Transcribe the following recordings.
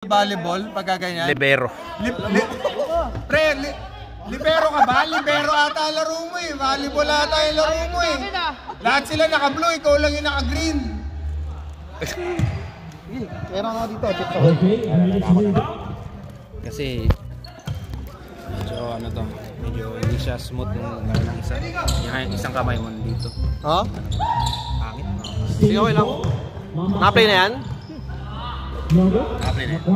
Volleyball, pagka ganyan. Libero. Libero ka ba? Libero ata laro mo eh. Volleyball ata yung laro mo eh. Lahat sila naka-blue, ikaw lang yung naka-green. Kaya nga dito. Kasi medyo ano to, medyo hindi siya smooth yung gano'n ng isa. Yung isang kamay mo dito. Ha? Pangit. Sige, okay lang. Na-play na yan? Naka-play na yan.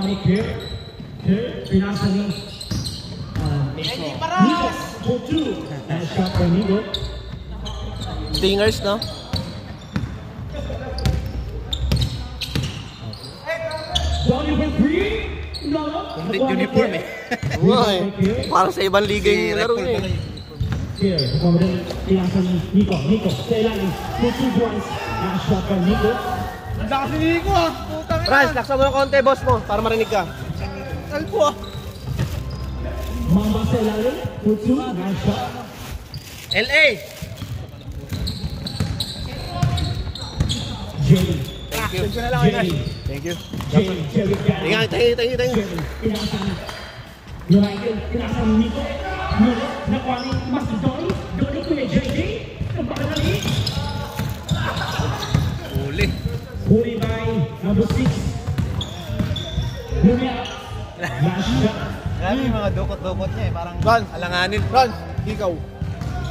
Stingers, no? Uniform eh. Okay. Parang sa ibang liga yung laro niya eh. Handa kasi Nico ah. Franz, laksan mo ng konti, boss mo, para marinig ka. Alpo ah. LA! Thank you. Thank you. Huli. Huli by number 6. Grabe yung mga dukot-dukot niya eh. Parang Alanganin. Franz, ikaw.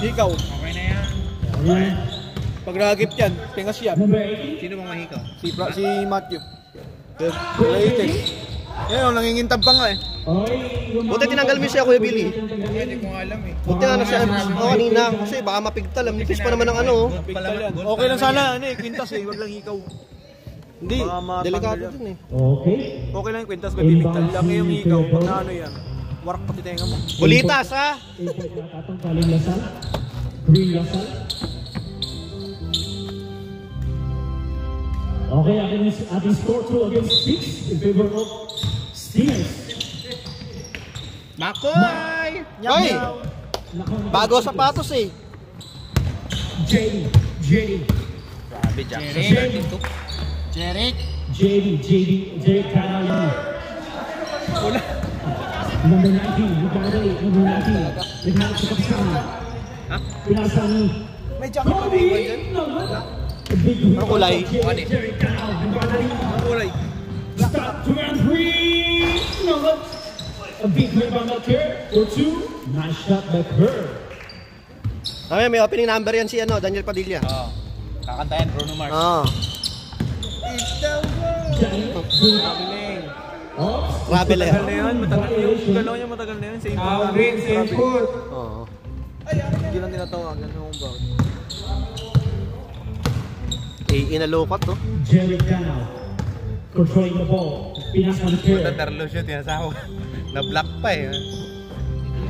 Okay na yan. Pag nagip yan, pingas yan. Sino bang mahikaw? Si Matthew. Latest. Yan, nangingintab pa nga eh. Buti tinanggal mo siya, Kuya Billy. Hindi ko alam eh. Buti nga siya kanina. Kasi baka mapigtal. Nipis pa naman ng ano. Okay lang sana, ano eh, kwintas eh, wag lang ikaw. Hindi, delikado din eh. Okay lang yung kwintas, may bibigtal lang yung ikaw. Pag na ano yan, warak pati tenga mo. Bulitas ha! Okay, ating score 2 against 6 in favor of Stingers. Makoy! Hoy! Bago sapatos eh. JD. Grabe, Jackson. JD Canali. Number 19, number 19. Naghanap sa kapsama. Pinasani. May jacket pa ba dyan? Ano kulay? Kulay. Stop to round 3. No, a big rebound by Kerr. For 2. Nice shot by Kerr. May opening number yan si Daniel Padilla. Oo. Kakantayan, Bruno Mars. Oo. It's the world. Traveler. Matagal na yun, matagal na yun. Galaw niya matagal na yun. Same foot. Oo. Hindi lang tinatawagan yung bawat. Inalokot no? Jerry Canal controlling the ball. Pinasa ni Kerr. Tatarlo siya, tinasawag. Na-block pa eh.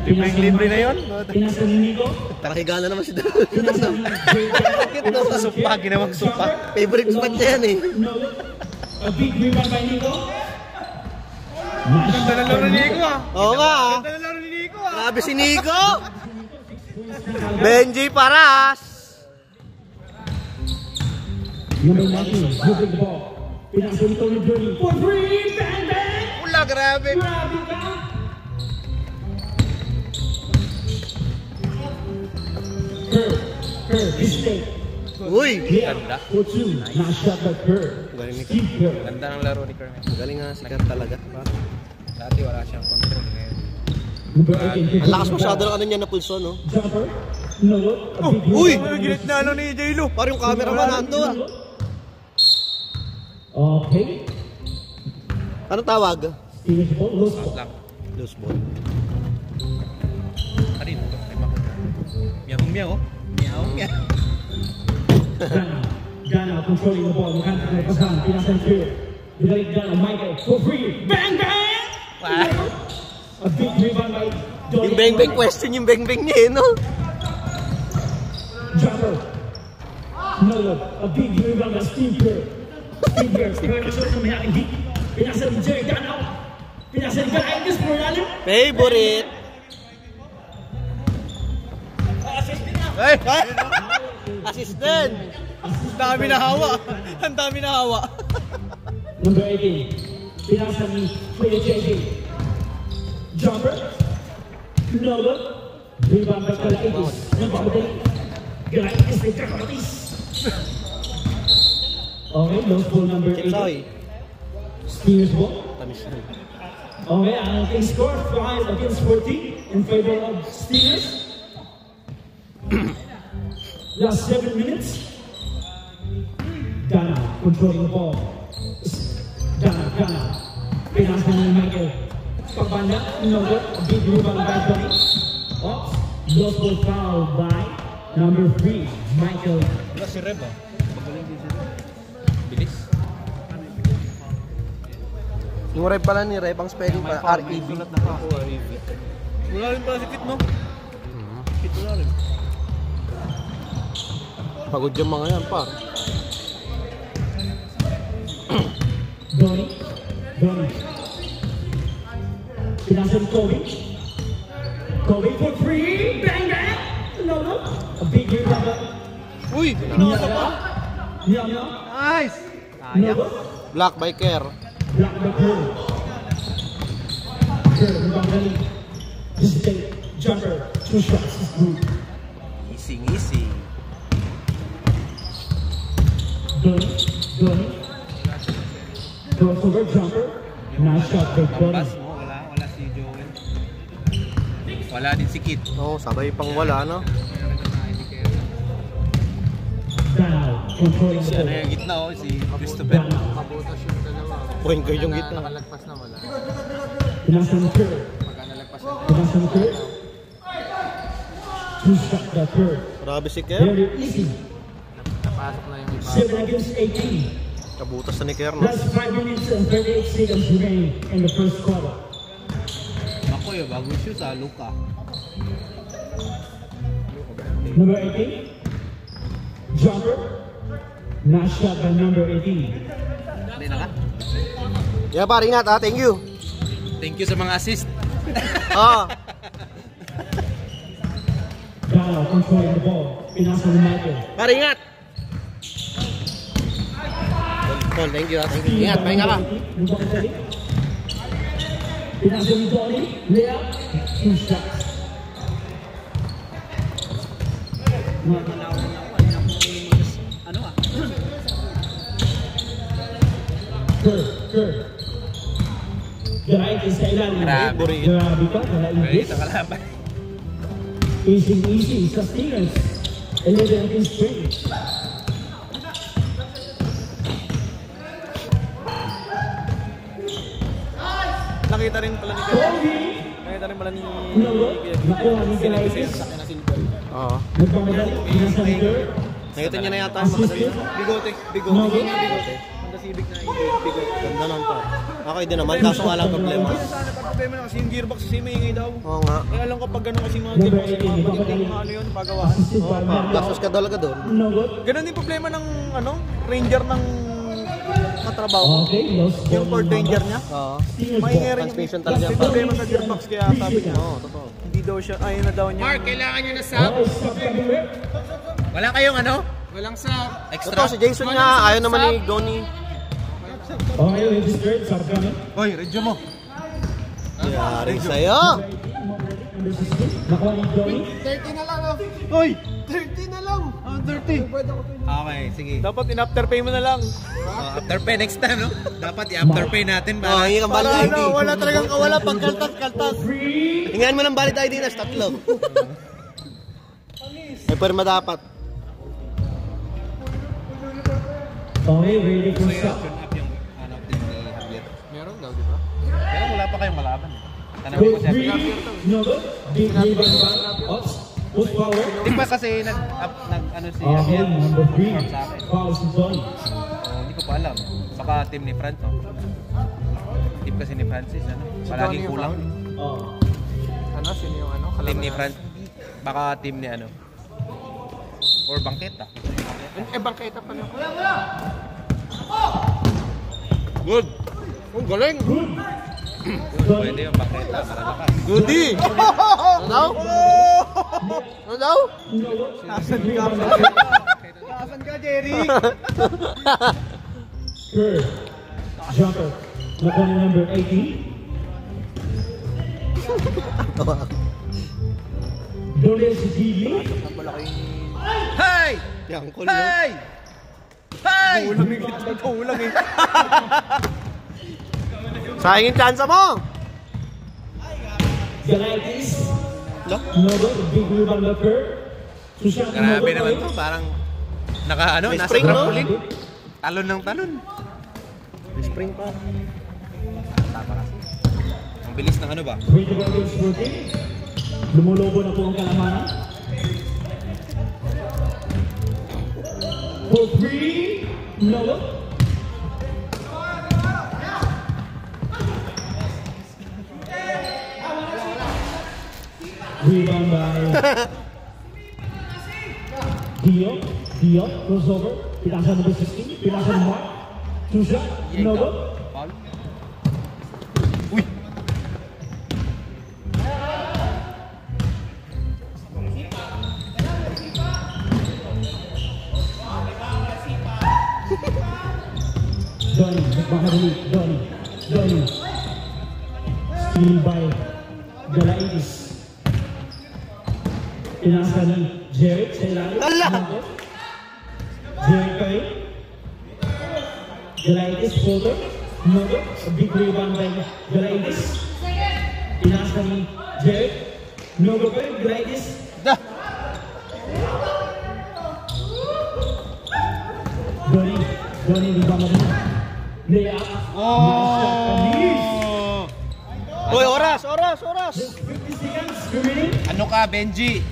Libre na yun. Pinasa ni Nico. Tarahiga na naman si Pinasa ni Bakit no? Supa, ginawang supa. Favorite spot niya yan eh. A big rebound by Nico. Ganda na laro ni Nico ah. Oo nga. Ganda na laro ni Nico ah. Grabe si Nico. Benji Paras. Number 19, moving the ball. Pinasa ni Tony Brady. For 3, bang bang. Ula, grabe. Grabe ka. Kerr, mistake. Uy. Ganda. For 2, nice shot by Kerr. Galing ni Steve Kerr. Ganda ng laro ni Kermit. Galing nga si Kat talaga. Dati wala siyang control ngayon. Number 18, Ang lakas masyado ng ano niya na pulso no? jumper. No look. A big Uy! Ay, ginit na ano ni J-Lo. Parang yung camera ba nandun? Okay. Ano tawag? Stingers the ball. Loose ball. Block. Loose ball. Karin, ito. Ay, bakit? Miyaw. Miyaw. Gana controlling the ball. Mukha na pasan. Pinasa ni Kerr. Bigalik Gana. Michael. For 3. Bang bang! A big rebound by Johnny. Yung beng-beng question yung beng-beng niya eh no? Jumper. No look. A big rebound by Steve Kerr. Steve Kerr. Pinasa ni Mayaki. Pinasa ni Jerry Gana. Pinasa ni Gana. Ayos mo yan. Favorite. Ay! Assistant. Ang dami na hawa. Ang dami na hawa. Number 18. Pinasa ni Kuya JJ. Jumper. No good. Rebound by Galaitis. Nagpamadali. Galaitis ay kakabatis. Okay, lost ball number 8. Steers ball. Okay, ang ating score 5 against 14 in favor of Steelers. Last 7 minutes. Gana controlling the ball. Gana. Pinasa ni Michael. Pagbanda, no good. A big rebound by Johnny. Oops. Lost ball foul by number 3, Michael. Wala si Reb ah. Magaling din si Reb. Bilis. Yung Reb pala ni Reb, ang spelling pa, R-E-B. Sulat na pa ako, R-E-B. Wala rin pala si Kit, no? Kit wala rin. Pagod yung mga yan, pa. Donnie. Pinasa ni Kobe. Kobe for 3. Bang, bang. No. A big rebound. Uy! Pinasa pa! Niya. Nice! No. Black by Kerr. Black by Kerr. Rebound galing. Display. Jumper. 2 shots. Is good. Easy. Donnie. Crossover jumper. Nice shot by Donnie. Pass mo, wala si Joel. Wala din si Kit. Oo, sabay pang wala, no? Down. Controlling Si the ano ball. yung gitna si Christopher. Mabutas yung dalawa. Point guard yung gitna. Nakalagpas na wala. Pinasa ni Kerr. Pagka nalagpas na Pinasa ni Kerr. 2 shot by Kerr. Grabe si Kerr. Very easy. napasok na yung iba. 7 against 18. Kabutas na ni Kerr, no? That's 5 minutes and 38 seconds remaining in the first quarter. Ako yung bagong shoes Luka. Number 18. Jumper. Nice shot by number 18. Hindi na ka? Yeah, pare, ingat, ha? Thank you. Thank you sa mga assist. Ah. Galo controlling the ball. Pinasa ni Michael. Pare, ingat. Tol, thank you, ha? Thank you. Ingat, pahinga ka. Pinasa ni Donnie. Lea. 2 shots. Kerr. Galaitis sa ilalim. Grabe ka, Galaitis. Ito kalaban. Easy sa Steelers. 11 against 3. Nakita rin pala ni Kobe. Nakita rin pala ni Nakuha ni Galaitis. Oo. Nagpamadali. Pinasa ni Kerr. Nakita niya na yata ang makasali. Bigote. No good. Honda Civic na bigote. Ganda nun, pa. Okay din naman, kaso walang problema. Sana pag problema na kasi yung gearbox kasi maingay daw. Oo nga. Eh alam ko pag gano'n kasi mga Number gearbox, 18. Nagpamadali. mga ano yun, pagawaan. Assisted Oo, by pa. Mario. Gastos ka talaga doon. No good. Ganun din problema ng ano, ranger ng katrabaho. Okay, lost Yung Ford Ranger niya. Oo. Steelers Maingay ball. rin yung Transmission talaga. may problema sa gearbox kaya sabi niya. Oo, totoo. Hindi daw siya, ayun na daw niya. kailangan nyo na Okay, stop everywhere. Wala kayong ano? Walang sub. Totoo, si Jason nga, ayaw naman ni Donnie. Okay, registered. Start coming. Hoy, radyo mo. Yari sa'yo. Number 16. Nakuha ni Donnie. 30 na lang oh. Hoy! 30 na lang. Oh, 30. Okay, sige. Dapat in-after pay mo na lang. After pay next time, no? Dapat i-after pay natin Oo, hingi kang valid ID. wala talagang kawala pag kaltas. Hingaan mo ng valid ID na, tatlo. May perma dapat. Okay, ready for shot. Up yung ano, team ni Javier. Meron daw, di ba? Pero wala pa kayong malaban. Tanawin Good ko siya. three. No good. Big rebound by Ops. Good power. Di ba kasi nag-ano si Okay, Javier? number 3. Sa akin. Foul si Donnie. Hindi ko pa alam. Saka team ni Franz, no? Team kasi ni Francis, ano? Palaging kulang. Oh. Ano, sino yung ano? Team ni Kalaban Franz. Baka team ni ano? Or Bangketa. Eh, bangketa pa lang. Good. Ang galing. Pwede yung Bangketa para lakas. Goody. Ano daw? Ano daw? No good. Nasaan ka, Jerry? Kerr. Jumper. Nakuha number 18. Doles Gili. Hey! Yang cool, no? Hey! Hey! Kulang eh. Sayang yung chance mo! Galaitis. Lo? Nogo, big rebound locker. Susyak Grabe naman to, parang naka ano, May nasa spring, no? trampoline. Talon ng talon. Spring pa. Ang bilis ng ano ba? 21 games 14. Lumulobo na po ang kalamanan. For 3, Nogo. Rebound by Dio, crossover. Pinasa number 16. Pinasa ng Mark. Two shot. Nogo. Foul. Donnie, nagmakadali. Donnie. Steal by Galaitis. Pinasa ni Jeric sa ilalim. Nogo. Jeric pa rin. Galaitis, folder. Nogo. A big rebound by Galaitis. Pinasa ni Jeric. Nogo pa rin. Galaitis. Donnie rebound na. Layup. Oh! Uy, oras! 50 seconds remaining. Ano ka, Benji?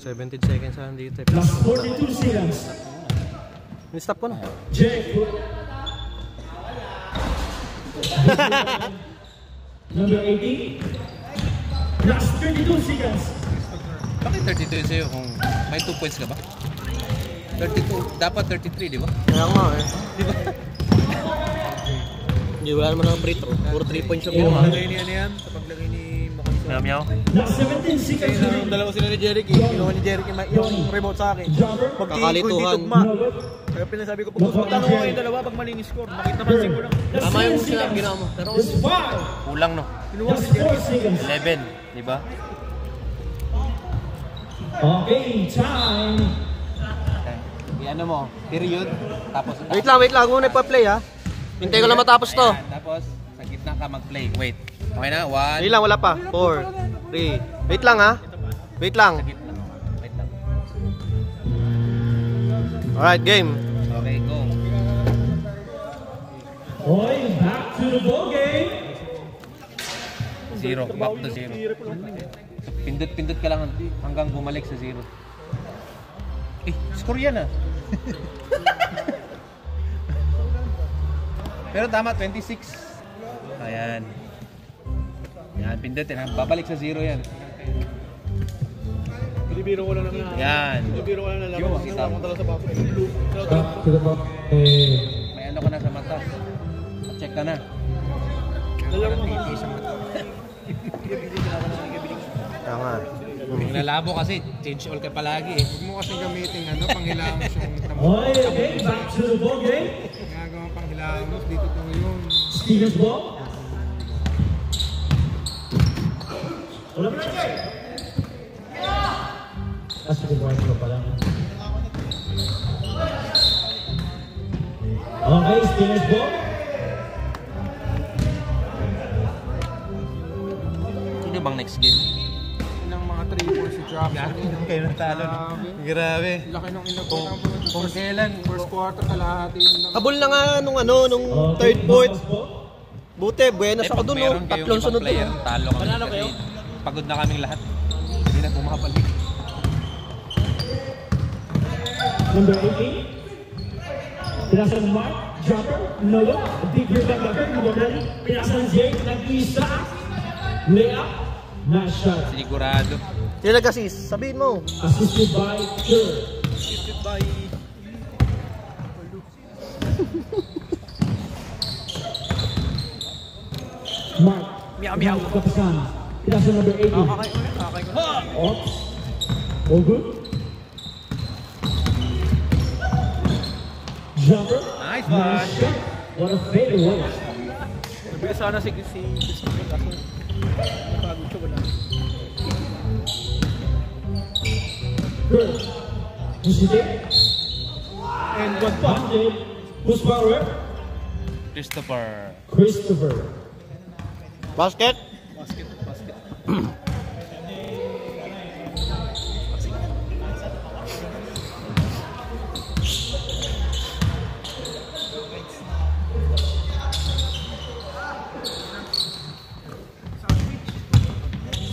17 seconds lang dito. Last 42 seconds. Stop ko na. Jeric. Number 18. Last 32 seconds. Bakit 32 yun sa'yo kung may 2 points ka ba? 32, dapat 33, di ba? Kaya nga eh. Hindi, wala naman ang free throw. Puro 3 points yung ginawa. Paglagay ni ano yan? Sa paglagay ni Meow. Last 17 seconds remaining. Dalawa sila ni Jeric eh. Ginawa ni Jeric yung remote sa akin. Jumper. Pagtingin ko hindi Kakalituhan. tugma. Nogo. Kaya pinasabi ko, pag tanong ko kayong dalawa, pag maling score, makita man siguro. Tama yung sinabi ginawa mo. Pero It's 5. Kulang, no? Last 4 seconds. 11, di ba? Okay, time. Ano mo, period, tapos... wait lang. Muna ipa-play ha. Hintay ko lang matapos to. Ayan, tapos, sa gitna ka mag-play. Wait. Okay na? 1. Wait lang, wala pa. 4, 3. Wait lang ha. Wait lang. Sa gitna. Wait lang. Alright, game. Okay, go. Oy, back to the ball game. 0. Back to 0. Pindot-pindot ka lang hanggang bumalik sa 0. Eh, score yan ah. Pero tama, 26. Ayan. Yan, pindutin ha. Babalik sa 0 yan. Binibiro ko lang na. Yan. Binibiro ko lang na Yung lang. makita mo. Tala sa bako. Back to the ball game. May ano ka na sa mata. Check ka na. Dalawa mo. Tama. Nalabo kasi, change all ka palagi eh. Huwag mo kasi gamitin ano, panghilamos yung Oy, okay, back to the ball game. ginagawang panghilamos dito to yun. Stevens ball. Wala pa na. That's the right ko pala. Okay, Stevens ball. Sino bang next game? Ng mga 3 points si Jackson. Kayo ng talo. Grabe. Laki nung inabutan po. Kung kailan, First quarter, kalahati yun lang. Habol na nga nung nung third, fourth. Buti, buenas ako dun, no? Meron kayong Tatlong sunod player, dun. talo kami kasi pagod na kaming lahat. Hindi na bumabalik. Number 18. Pinasa ng Mark. Jumper. Nogo. Deep rebound locker. Nagagali. Pinasa ng Jake. Nag-isa. Layup. Nice shot. Sigurado. Sino nag-assist? Sabihin mo. Assisted by Kerr. Assisted by... Mark. Meow. Kapisan. Pinasa number 18. Okay ko na. Ops. All good. Jumper. Nice Nice one. shot. on a fadeaway. Nabili sana si Christopher kaso napagod siya wala. Good. Who's it? And one punch. Who's power? Christopher. Basket.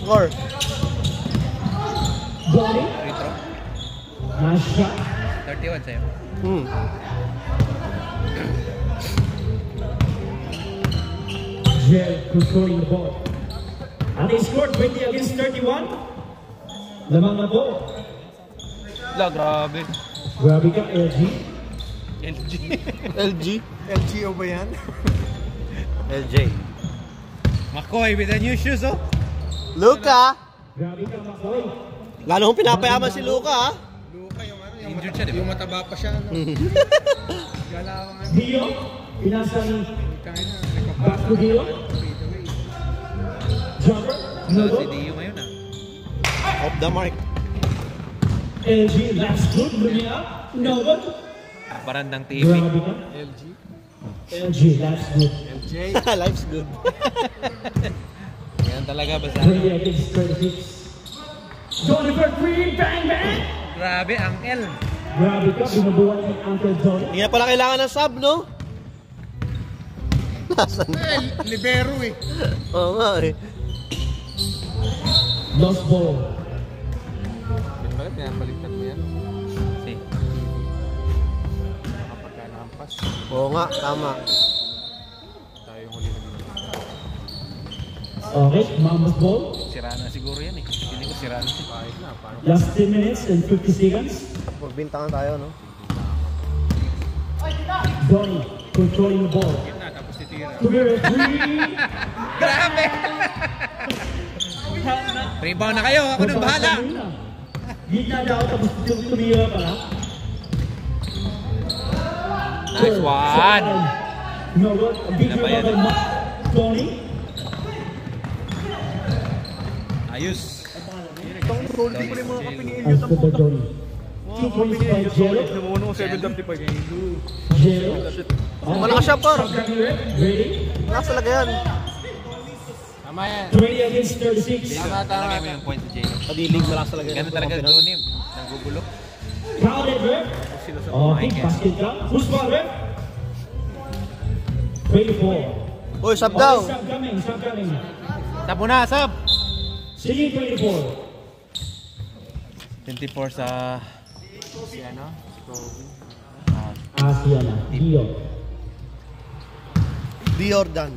Score. Johnny. Retro. Nice shot. 31 sa'yo. Jel controlling the ball. And they scored 20 against 31. Lamang na po. Grabe. Grabe ka, LG. LG. LGO ba yan? LJ. McCoy with the new shoes, oh. Luka. Grabe ka, Makoy. Lalo kong pinapayaman si Luka, ha? Luka yung ano, Injured siya, di ba? yung mataba pa siya. Ano? Galawang ano. Dio. Pinasa ni Kaya na, back to Dio. Jumper. No Si good. Dio ngayon, Off the mark. LG last good. Lumia. No good. Barandang TV. Grabe ka. LG. LG last good. LJ. Life's good. Yan talaga, basta. 20 against 36. Johnny for three. Bang, bang. Grabe, ang L. Grabe ka. Binubuhan ni Uncle Johnny. Hindi na pala kailangan ng sub, no? Nasaan? Libero eh. Oo nga eh. Lost ball. Pinapaliktad mo yan. Si. Kapag nakampas, Oo nga, tama. tayo yung huli na Okay, Mama's ball. sira na siguro yan eh. Hindi ko sira na siya. Kahit na, paano? Last 10 minutes and 50 seconds. Magbintangan tayo, no? Johnny controlling the ball. Na, tapos titira. To be referee. Grabe! Rebound na kayo, ako nang bahala. Gitna daw tapos tumira pala. Nice one! No good. A big Nabayan. rebound by Johnny. Ayos. Itong holding ko rin mga kapinilyo As to the Johnny. 2 points by Jello. Namuno ko 7:35 Jello. Malakas siya, par. Ready? Malakas talaga yan. Tama yan. 20 against 36. Talagay mo yung point sa Jay. Padilig, malakas talaga yan. Ganun talaga doon eh. Naggugulo. Crowded ref. Okay, basket ka. Who's ball ref? 24. Uy, sub daw. Stop coming, stop coming. Tapo na, sub! Sige, 24. 24 sa... Si ano? Asiana, Dio. Diordan.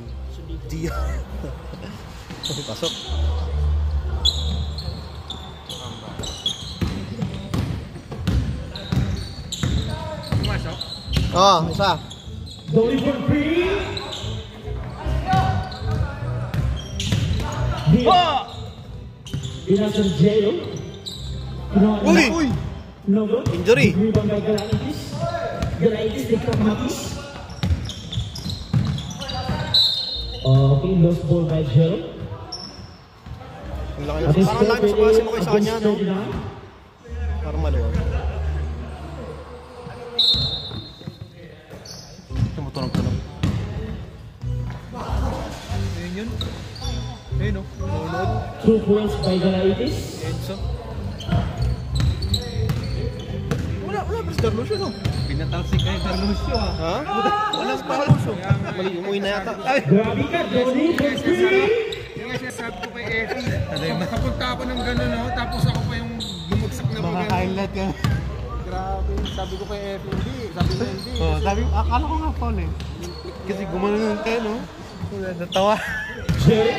Dior. Pasok. Pumasok? Oo, isa. Dolly for free. Dio. Pinasang Jello. Uy! No good. Injury. Rebound by Galaitis. Galaitis, they come Matis. Okay, lost ball by Jello. Ang laki na. Parang laki sa base mo kay sa kanya, no? 39. Parang maluwag. Tumutunog-tunog. Ayun yun. Ayun o. Nunod. 2 points by Galaitis. Enzo. Wala. Mr. Lucio no. Pinatalsik kayo sa Lucio ah. Ha? Wala sa Lucio. Mali, umuwi na yata. Grabe ka, Dolly for free. Yung nga sabi ko kay Effie, nakapunta ako ng gano'n, no? Tapos ako pa yung bumagsak na mga highlight ka. Grabe, sabi ko kay Effie, hindi. Sabi ko hindi. Oh, sabi ko, akala ko nga foul eh. Kasi gumano yung tayo, no? Natawa. Jello.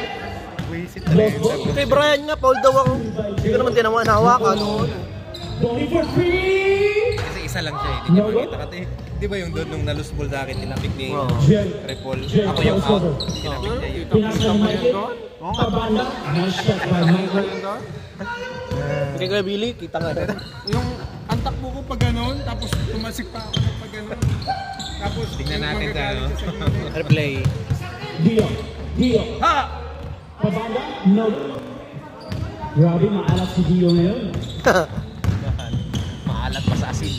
Wisit Lost ball. Kay Brian nga, foul daw ako. Hindi ko naman tinawa na hawakan. Dolly for free. Kasi isa lang siya eh. Hindi niya makita kasi. Di ba yung doon nung nalose ball sa akin, tinapik ni Oo. Jello. Repol. Jello, Ako yung out. crossover. Tinapik niya yun. Pinasa ni Michael. Tabala. Nice shot by Michael. Hindi ko Billy, kita nga. Yung ang takbo ko pag gano'n, tapos tumasik pa ako pag gano'n. Tingnan natin sa ano. Replay. Dio. Ha! Pabanda. No. Grabe, maalat si Dio ngayon. Maalat pa sa asin.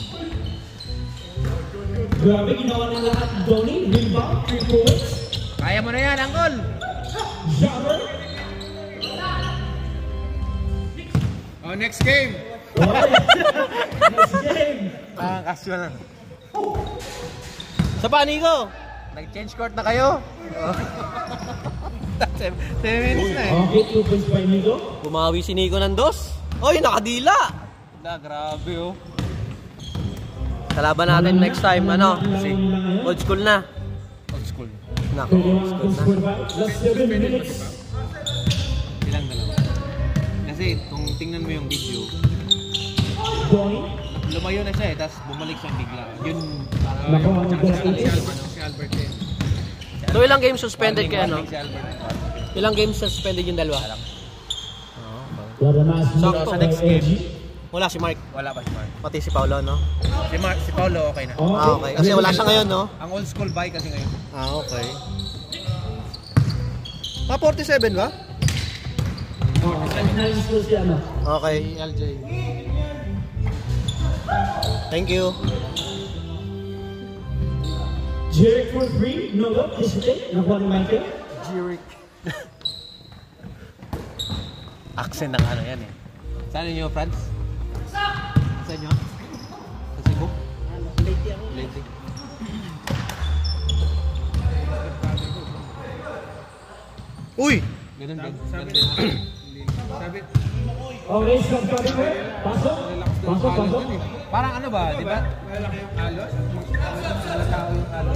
Grabe, ginawa ng lahat. Donnie, rebound, 3 points. Kaya mo na yan, Angkol! Jabber. Oh, next game. Next game. Casual lang. Sa Panigo. Nag-change court na kayo? 7 minutes na eh. Okay, 2 points by Nico. Bumawi si Nico ng dos. Oy, nakadila. Grabe oh. Kalaban natin next time, ano? Old school na. Old school. Nako, old 31 school points na. scored by. Last 7 minutes. Silang dalawa. Kasi kung tingnan mo yung video, Donnie. lumayo na siya eh, tapos bumalik siya bigla. Yun, Nakuha ng goal aces. Si Albert din. So ilang games suspended kaya, no? si Albert. Ilang games suspended yung dalawa? Laranas Sakto. sa next game. Wala si Mark. Wala pa si Mark. Pati si Paulo, no? Si Paulo okay na. Ah, okay. Kasi wala siya ngayon, no? Ang old school bike kasi ngayon. Ah, okay. 47 ba? Nice to see ano. Okay. LJ. Thank you. Jerick for 3. No good. Hesitate. Nakuha ni Michael. Jerick. Accent ng ano yan eh. Saan ninyo, Franz? Saan nyo? Sa Cebu? Leyte. Uy! Ganun din. Sabi, Okay, stop cutting work. Pasok. Pasok. Parang ano ba, di ba? malaki yung alos. Mga tao yung ano.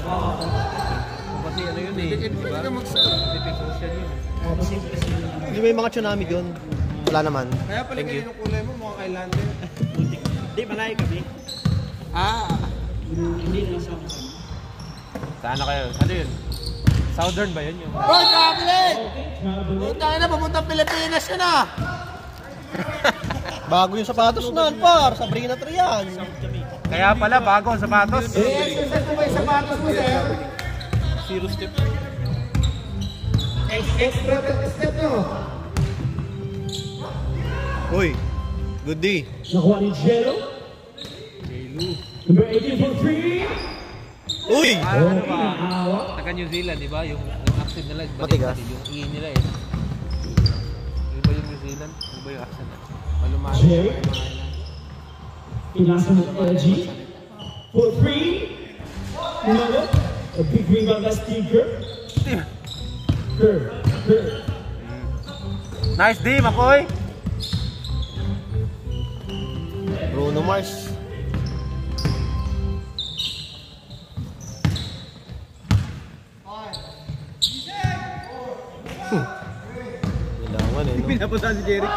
Kasi ano yun eh, di ba? Tipik social yun. Hindi may mga tsunami doon. Wala naman. Kaya pala Thank you. kayo ng kulay mo, mukhang kay Lander. Di, malay kami. Hindi na sa Saan na kayo? Ano yun? Southern ba yun? Yung... Hoy, Tablet! Puta na, papuntang Pilipinas yun ah! Bago yung sapatos na, par. Sabrina Trian. Kaya pala, bago ang sapatos. Exercise mo ba yung sapatos mo, sir? Zero step. Extra step no? Uy! Good day. Nakuha ni Jello. Number 18 for 3. Uy! Ano ba? Awa. Taga New Zealand, di ba? Yung accent nila, Matigas. yung E nila eh. Ano ba yung New Zealand? Ano ba yung accent? Malumano. Jerry. Pinasa ng LG. For 3. Number. A big rebound by Steve Kerr. Kerr. Nice D, Makoy! Bruno Mars. Nilawan eh, no? Pinapunta si Jerry.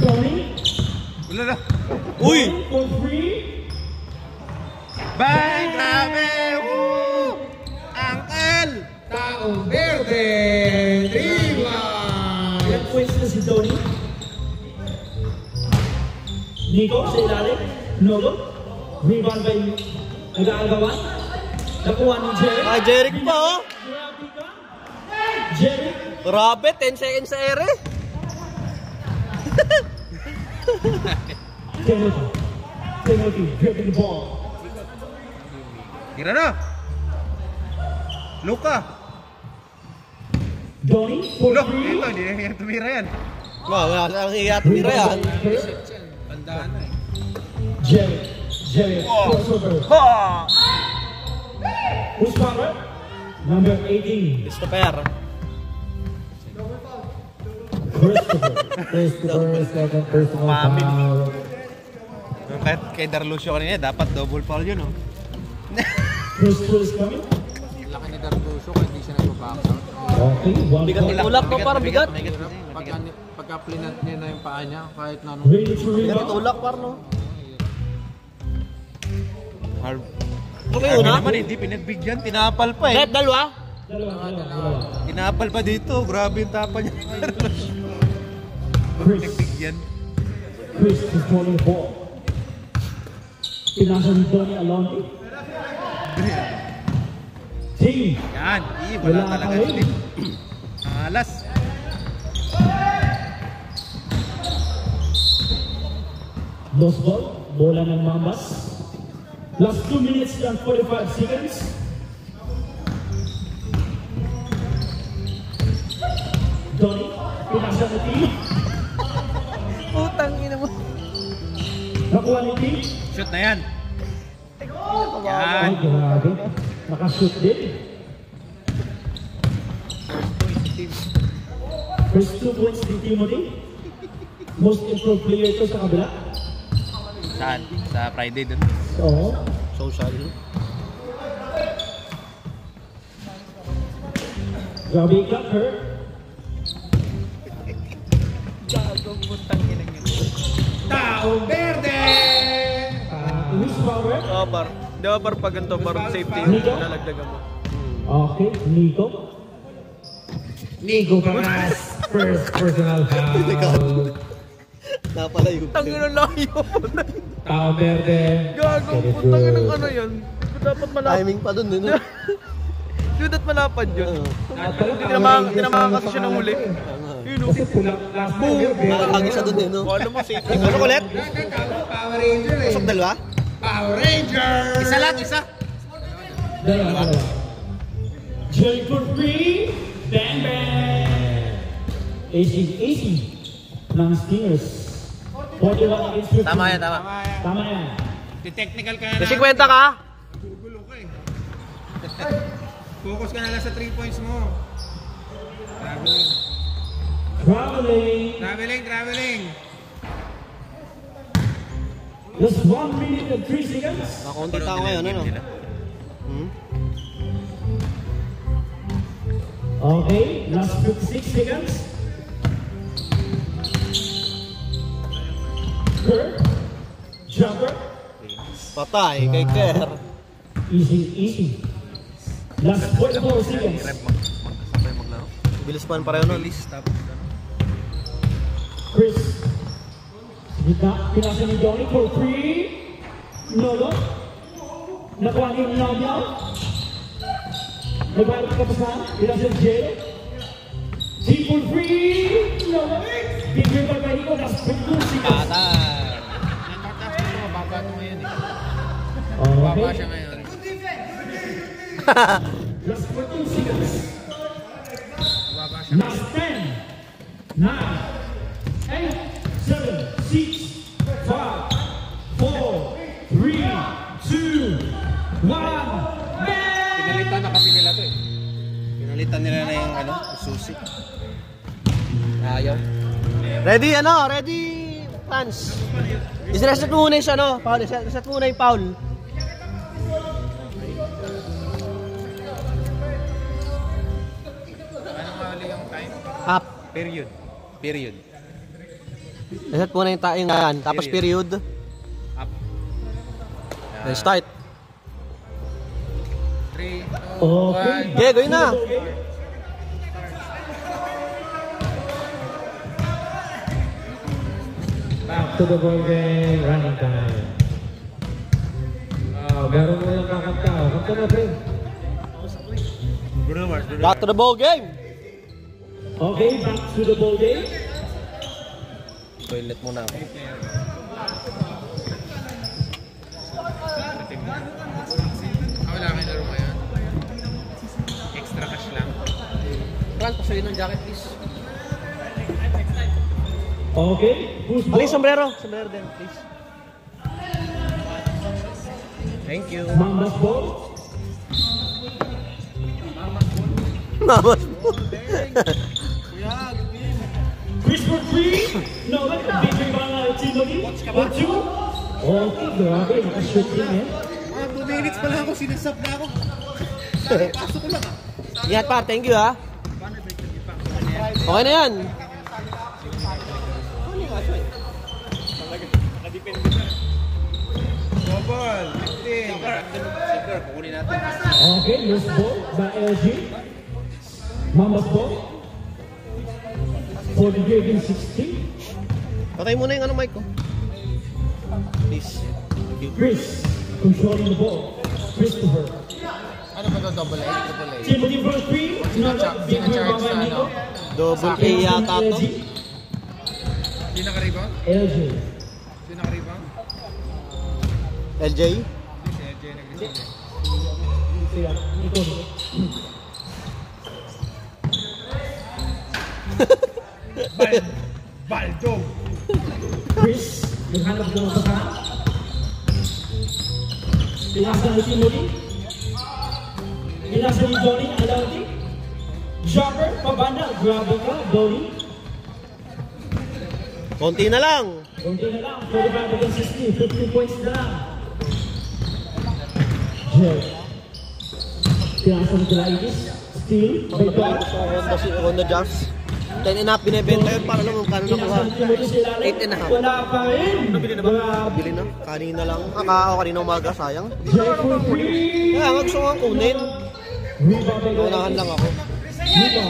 Donnie. Wala na. Uy! For 3. Bang! Grabe! Woo! Uncle! Taong Verde! Driva! Ilang points na si Donnie. Nico sa ilalim. Nogo. Rebound by nag-aagawan. Nakuha ni Jerry. Ay, Jeric pa, oh! Jerry. Grabe, 10 seconds sa ere. Timothy dribbling the ball. Tira na! Luka! Donnie for Look! 3. Ito, hindi na yung tumira yan. Wala lang tumira yan. Tandaan na eh. Jerry, crossover. Who's power? Number 18. Christopher. Christopher, second personal Mami. foul. Kahit kay Darlucio kanina, dapat double foul yun, oh. Christopher is coming. Laki ni Dartuso kung hindi siya nag-back out. Okay, one Bigat point. itulak mo, parang bigat. Pagka plinat niya na yung paa niya, kahit na nung... Ready to Bigat rebound. itulak, par, no? Hard. Okay, Sabi una. naman, hindi pinagbigyan, tinapal pa eh. Net, dalawa. Dalawa. Tinapal pa dito, grabe yung tapa niya. Chris. Pinagbigyan. Chris is holding the ball. Pinasa ni Donnie Alonte. Team. Yan. Wala talaga rin. Alas. Lost ball. Bola ng Mambas. Last 2 minutes and 45 seconds. Donnie. Pinasa ni Team. Putang ina mo. Nakuha ni Team. Shoot na yan. Ay, grabe. Nakashoot din. First 2 points ni Timothy. Most improved player ito sa kabila. Saan? Sa Friday dun. Oo. Social. Grabe cut her. Gagong putang ina nyo. Taong Verde! Luis Power. Di ba bar pag ganito, bar safety, Nico? lalagdagan mo. Okay, Nico. Nico Paras, first personal foul. Napalayo. Tangin ang layo. Tao Verde. Gagong putang ina ng ano yan. Dapat malapad. Timing pa dun, no? Dude, at malapad yun. Talaga, Tinamaan kasi siya ng huli. Yun o. Kasi pulang last time yun. Nakakagi siya dun, no? Alam mo, safety. Ano ulit? Power Ranger eh. Pasok dalawa? Power Ranger! Isa lang, isa. Dalawa. Joy for free. Bang bang. AC ng Stingers. 41 against 50. Tama yan, tama. Tama yan. Technical ka na. Kasi kwenta ka? Gugulo ka eh. Focus ka na lang sa 3 points mo. Traveling. Just 1 minute and 3 seconds. Makaunti tao ngayon, ano? Okay, last 56 seconds. Kerr. Jumper. Patay kay Kerr. Easy. Last 44 seconds. Sabay maglaro. Bilis pa pareho nun. Chris. Pinasa ni Donnie for 3. Nolo. Nakuha ni Nanya. Nagbalik ka pa sa pinasa ni Jay. Team for 3. Nolo. Bigyan pa kayo ko. Last 15 seconds. Mababa ito ngayon eh. Okay. Mababa siya ngayon. Last 14 seconds. Last 10, 9, 8, 7, 6, 5, 4, 3, 2, 1. Pinalitan na kasi nila ito eh. Pinalitan nila na yung susi. Ayaw. Ready, ready, fans. Isa-reset muna yung foul. Isa-reset muna yung foul. Anong mali yung time? Up. Period. Reset muna yung yan. Tapos period. Up. Then start. 3, 2, Okay. 1. Okay, gawin na. Back to the ball game, running time. Meron mo lang kakanta. Kanta na, pre. Bruno Mars. Back to the ball game. Okay, back to the ball game. Toilet muna ako. Wala kang laro ngayon. Extra cash lang. Frank, pasuyin ng jacket, please. Okay, who's Aling sombrero. Sombrero din, please. Thank you. Mambas ball. Mamas mo. Chris for 3. No, big rebound Timothy. For 2. Okay, grabe. Nakashoot din eh. 2 minutes pa lang ako, sinasap na ako. Pasok ko lang ah. Ingat pa, thank you ha. Okay na yan. Ball, 15. Siguro, kukunin natin. Okay, loose ball by LG. Mambas ball. 43 against 16. Patay muna yung mic ko. Please. Chris, controlling the ball. Christopher. Ano ba ito? Double A? Double A? Timothy for 3. Sinacharge sa ano? Double A yata to. Sino naka-rebound? LJ. Sino naka-rebound? LJ? Si LJ nag-rebound. Kaya, ito. Baldog! Chris, naghanap ng baka. Pinasa ni Timothy. Pinasa ni Donnie, Alauti. Jumper, pabanda. Grabe ka, Donnie. Konti na lang. Kunti na lang, 45 against 60, 50 points na lang. Jerry. Pinasa ni Kalaitis. Steal, by Donnie. Gusto ko Honda Jazz. 10 and a half binibenta yun para naman kano nakuha. 8 and a half. Wala pa rin. Bili na. Kanina lang. Kakao kanina umaga, sayang. Jerry for free. Kaya nga gusto ko nga kunin. Rebound by Naunahan lang ako. Nico.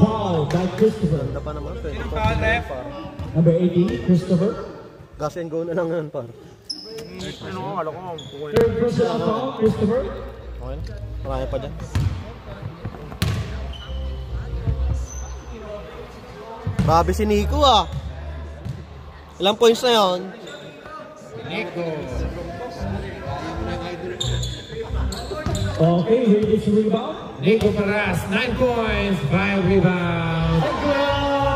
Foul by Christopher. Ganda pa naman. Pwede to. Number 18, Christopher. Gas and go na lang yan par. Third personal foul, Christopher. Okay na. Marami pa dyan. Grabe si Nico ah. Ilang points na yun? Nico! Okay, here is the rebound. Nico Paras, 9 points, 5 rebounds.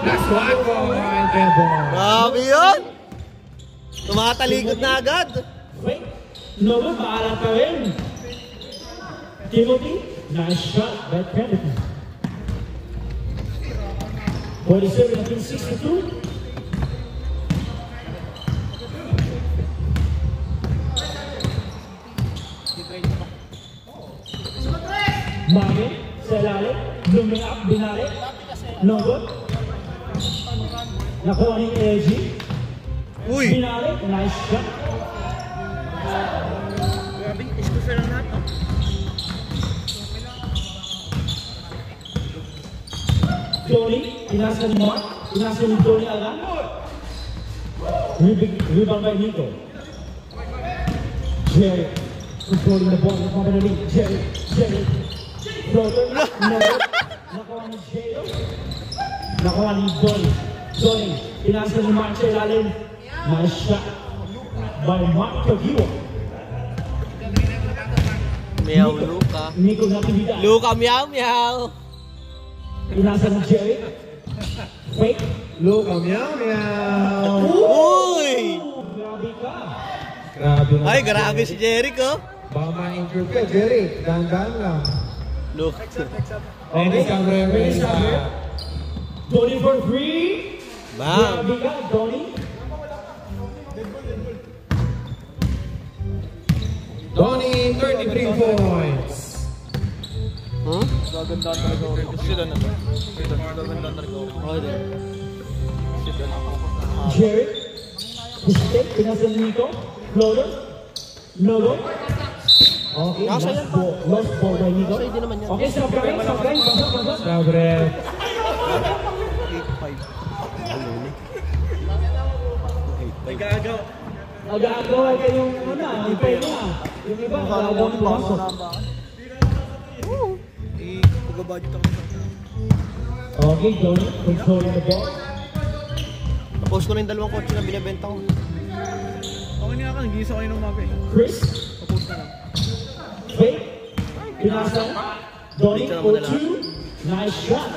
Last 1 point, 10 points. Grabe yun! Tumatalikod na agad. Wait, no, maalat pa rin. Timothy, nice shot by Kennedy. 47 against 62. Mami, sa ilalim, blooming up, binalik. No good. Nakuha ni LG. Uy! Binalik, nice shot. Tony, inasa ni Mark, inasa ni Tony agad. Rebound by Nico. Jerry, controlling the ball, nakuha ni Jerry. Floater, no. Nakuha ni Jerry. Nakuha ni Tony, inasa ni Mark sa ilalim. Nice shot by Mark Tagiwa. Meow Luka. Nico natividad. Luka meow meow. Inasa ni Jerry. Fake. Luka, meow, meow. Uy! Grabe ka. Grabe na. Ay, grabe si Jericho. Baka ma-include ka, Jerry. Dahan-dahan lang. Look. Ready ka, Ready ka, Ready. Tony for free. Bam! Grabe ka, Tony. Tony, 33 points. Hmm? Gaganda talaga ako. Sila na to. Gaganda talaga ako. Okay din. Jerry. Mistake. Pinasa ni Nico. Floater. No good. Okay, Nasa lost yan. ball. Lost ball by Nico. Nasa hindi naman yan. Okay, stop guys. Pasok. Sabre. 8-5.Ag-aagawa kayong hintay na. Yung iba, agaw ng pumasok. Pag-budget ako. Okay, Tony. Controlling the ball. Tapos ko na yung dalawang kotse na binibenta ko. Okay nga ka, nag-iisa kayo ng mapa eh. Chris. Tapos na lang. Fake. Pinasa. Donnie Dito naman for na lahat. 2. Nice shot.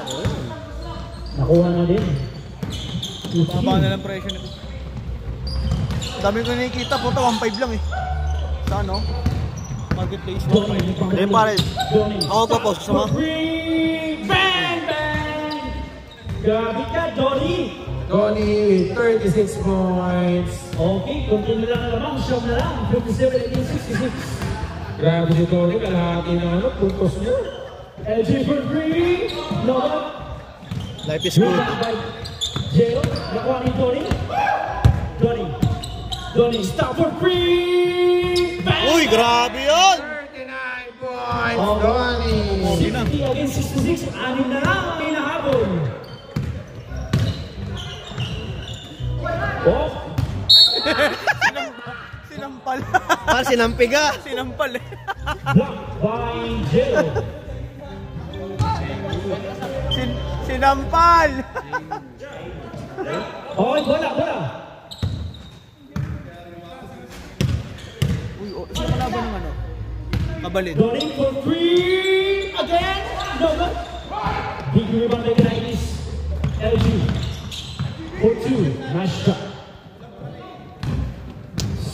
Nakuha na din. Baba na lang presyo nito. Dami ko nakikita, puta 1.5 lang eh. Sa ano? Marketplace 1.5. Hindi pare. Donnie. Ako magpapost. Gusto mo? Free. Bang! Bang! Grabe ka, Donnie. Tony with 36 points. Okay, continue lang naman. Show na lang. 57 against 66. Grabe si Tony, kalahati ng puntos niya. LG for free. No. Life is good. Rebound by Jero. Nakuha ni Donnie. Donnie, stop for free. Bang! Uy, grabe yun! 39 points, Tony. 60 against 66. Anim na lang ang hinahabol. Oh. Par, sinampiga. Sinampal eh. Blocked by Jero. Sinampal! Okay, bola. Uy, sino kalaban ng ano? Kabalin. Going for 3 again. No good. Big rebound by Knights. LG. For 2. Nice shot.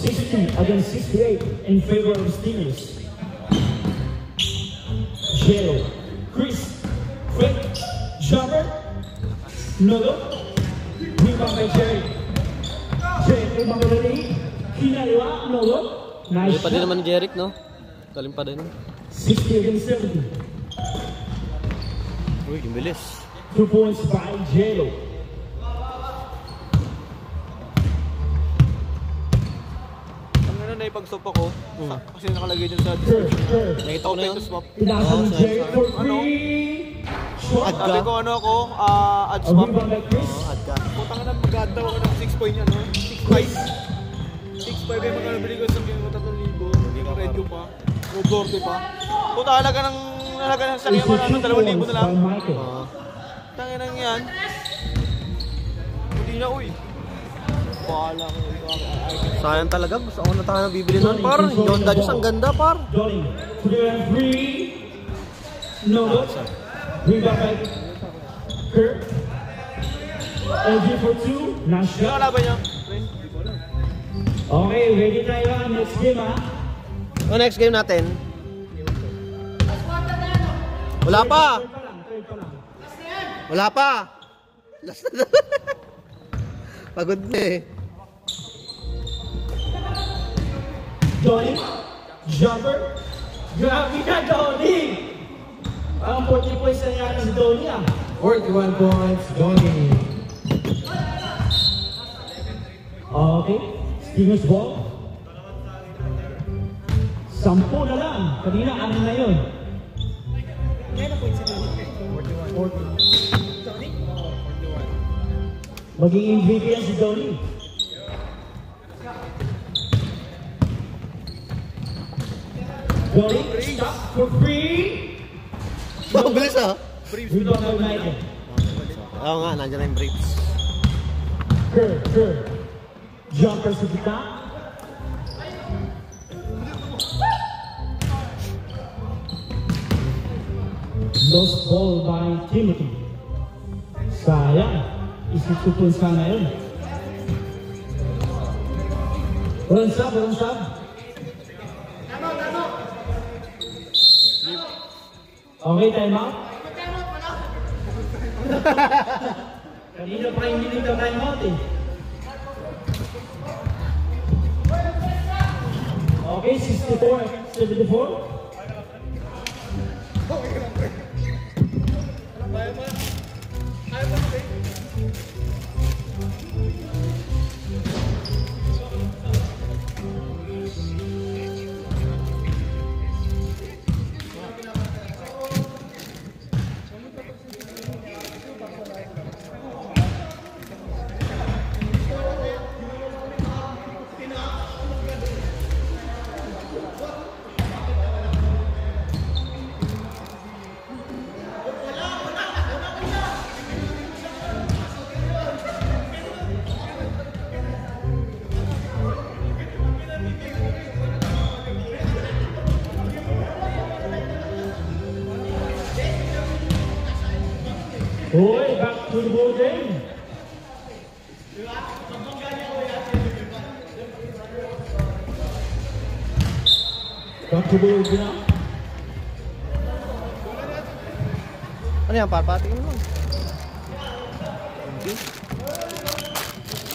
60 against 68 in favor of Steelers. Jero. Chris. Quick. Jumper. No good. Rebound by Jerry. Jerry, rebound by Lee. Kinaliwa. No good. Nice Galing pa din shot. naman ni Jeric, no? Galing pa din. 60 against 70. Uy, yung bilis. 2 points by Jero. Ang ano na ipag-stop ako. Kasi nakalagay dyan sa Nakita ko na yun. swap. Pinasa ni Jerry for 3. Shot. Sabi ko ano ako, add A swap. rebound by Chris. Putang na mag-add daw ako ng 6 point ano, 6.5. 6.5 yung magkano bili ko sa game ko 3,000. Hindi ko radio pa. Roborte pa. Puta halaga ng sakyan ko na 2,000 na lang. By Michael. Tangin nang yan. Hindi na uy. Bahala ko. Sayang talaga. Gusto ko na tayo bibili nun, par. John Daniels, ang ganda, par. Dolly. 3 No good. Rebound by Kurt. LG for 2. Nice Sino shot. kalaban niya? Okay, ready tayo. Next game ha. So, next game natin. Wala pa. Third pa lang. Wala pa. Last na. Pagod na eh. Dolly. Jumper. Grabe ka, Dolly. Ang 40 points na yan si Dolly ah. 41 points, Donnie. Okay. Steelers ball. 10 na lang. Kanina, 6 na yun. Maging MVP yan si Donnie. Donnie, stop for free. Ang bilis ah. Rebound by Michael. Oo nga, nandiyan na yung briefs. Kerr. Jumper sa kita. Lost ball by Timothy. Sayang. Isitupon sana yun. Walang sub. Okay, time out. Kanina pa hindi dito time out eh. Okay, 64-74. Boy, back to the ball game. Back to the ball game. Ano yan, par? Patingin mo lang.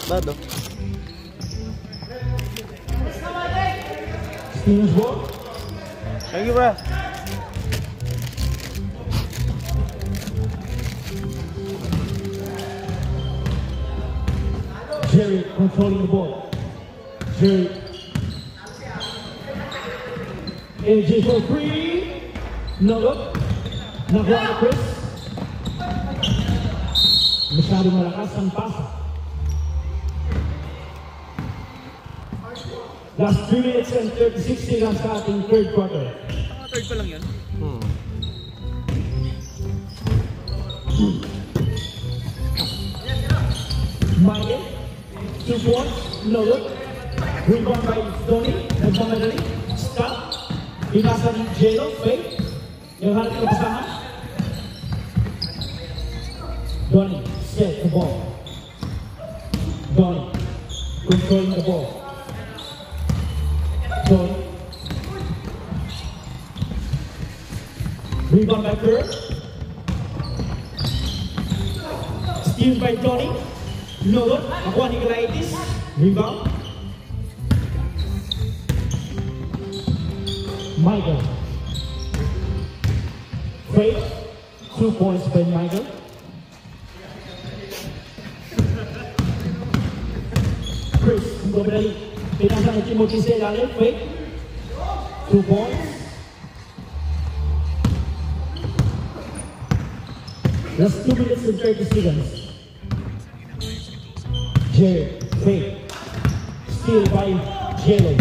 Bado. Steelers ball. Thank you, bro. Jerry controlling the ball. Jerry. AJ for free. No look. Nakuha ni Chris. Masyado malakas ang pasa. Last 3 minutes and 36 seconds starting third quarter. Third pa lang yan. Michael, 2 points, no look. Rebound by Donnie, nagmamadali. Stop. Pinasa ni Jelo, fake. Yung harap ng kasama. Donnie, set the ball. Donnie, controlling the ball. Donnie. Rebound by Kerr. Steal by Donnie. No look. Nakuha ni Galaitis. Rebound. Michael. Fake. 2 points by Michael. Chris, Gobrali. Pinasa ni Timothy Selale. Fake. 2 points. Last 2 minutes and 30 seconds. Jared, fake. Steal by Jello.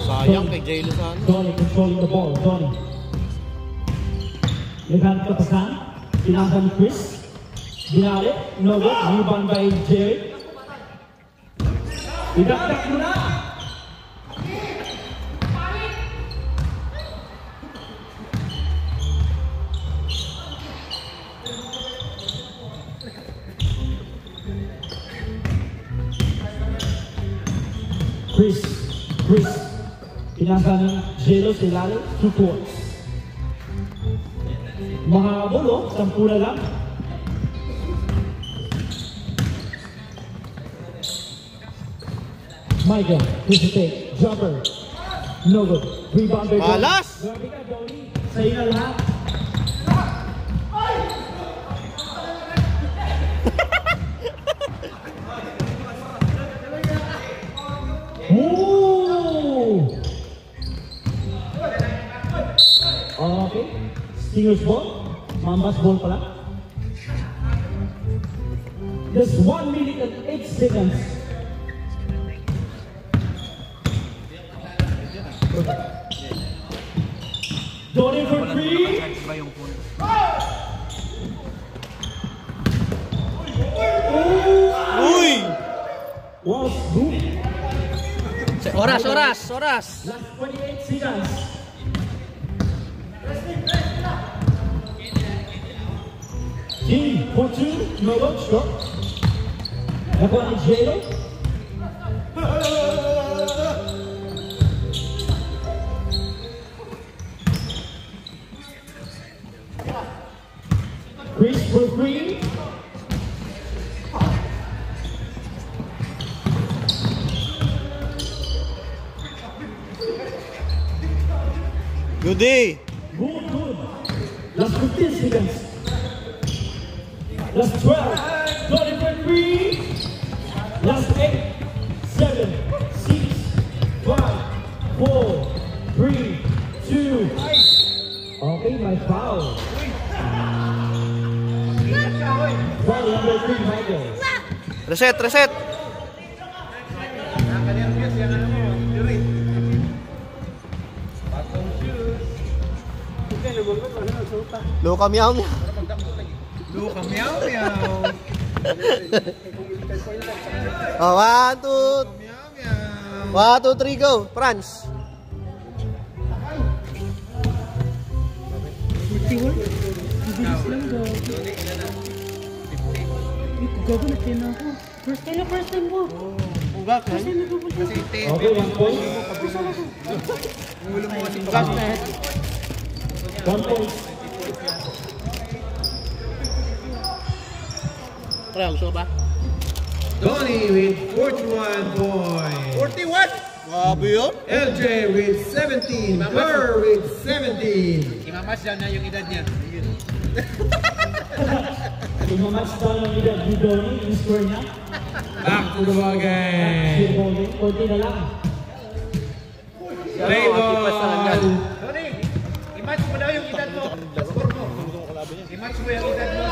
Sayang kay Jello sa ano. Donnie controlling the ball. Donnie. Left-hand kapasan. Pinasa ni Chris. Binalik. No good. Rebound by Jared. Idakdak mo na. Chris, pinasa ni Jello Selale, 2 points. Mahabol o, 10 na lang. Michael, hesitate, jumper, no good. Rebound by Donnie. Malas! Grabe ka, Donnie. Sa'yo na lahat. Ooh! Okay. Stinger's ball. Mamba's ball pala. Just 1 minute and 8 seconds. Donnie for 3. Uy! Was good. Oras. Last 28 seconds. King for 2. No look. Shot. Nakuha ni Jello. Chris for 3. Goody! Good. Last 15 seconds. Last 12. Donnie for 3. Last 8. 7. 6. 5. 4. 3. 2. Okay, my foul. Foul number 3, Michael. Reset! Luka meow meow. Luka meow meow. Oh, 1, 2, Meow meow. 1, 2, 3, go. France. First time mo. Ugat ha? Okay, 1 point. 1 point. Pre, gusto ba? Donnie with 41 points. 41! Grabe yun. LJ with 17. Kerr with 17. Imamatch daw na yung edad niya. Ayun. Imamatch down ang edad ni Donnie, yung score niya. Back to the ball game. Bowling, 40 na lang. Play ball. Donnie, i-match mo daw yung edad mo. Score mo. I-match mo yung edad mo.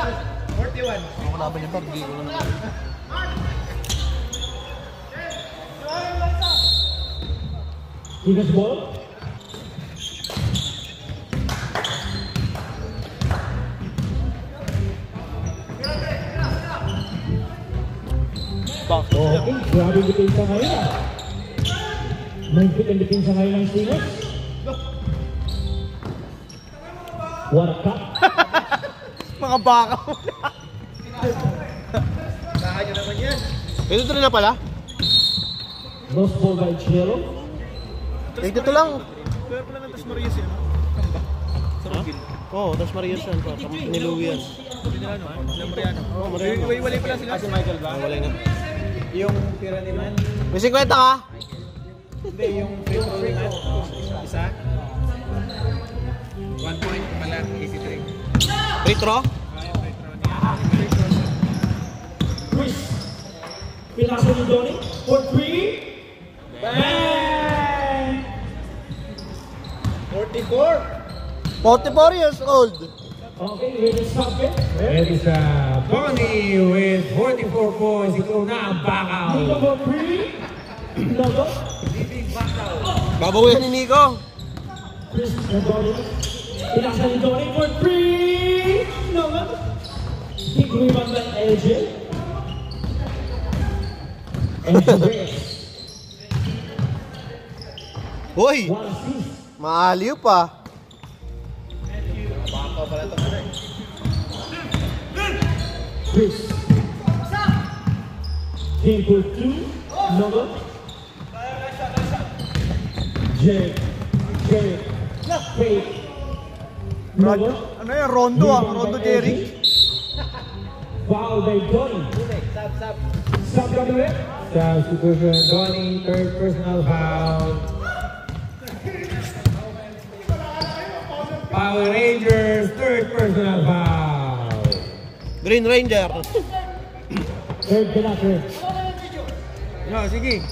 41. Ang kalaban niya ba? Hindi ko lang. Biggest ball. Okay, grabe yung depensa ngayon ah. Mahigpit ang depensa ngayon ng Stingers. What a cut. Mga baka mo Ito tuloy na pala. Lost ball by Chelo. Ito lang. Pero pala ng Tasmarias yan. Sa Rugil. Oo, tas Marias yan. Niluwi yan. Mariano. Oo, Mariano. Iwalay pala sila. Si Michael ba? Walay na. Yung pira ni Man. May 50 ka? Hindi, yung free throw ni Man. Isa. 1 point pala, easy trick. Free throw? Chris. Pinasa ni Donnie for 3. Bang! 44 years old. Okay, ready subject. It is Bonnie with 44 points. Ikaw na ang bakaw. Nico for 3. Logo. Babawihan ni Nico. Chris and Donnie. Pinasa ni Donnie for 3. Logo. Big rebound by LJ. And Reyes. Hoy, One assist. maaliw pa. Chris. Game for 2. Logo. Jay. Wait. Logo. Ano yan? Rondo ah. Rondo Jerry. Foul by Donnie. Sub kami. Substitution, Bonnie, third personal foul. Power Rangers, third personal foul. Green Ranger. Third penalty. No, sige.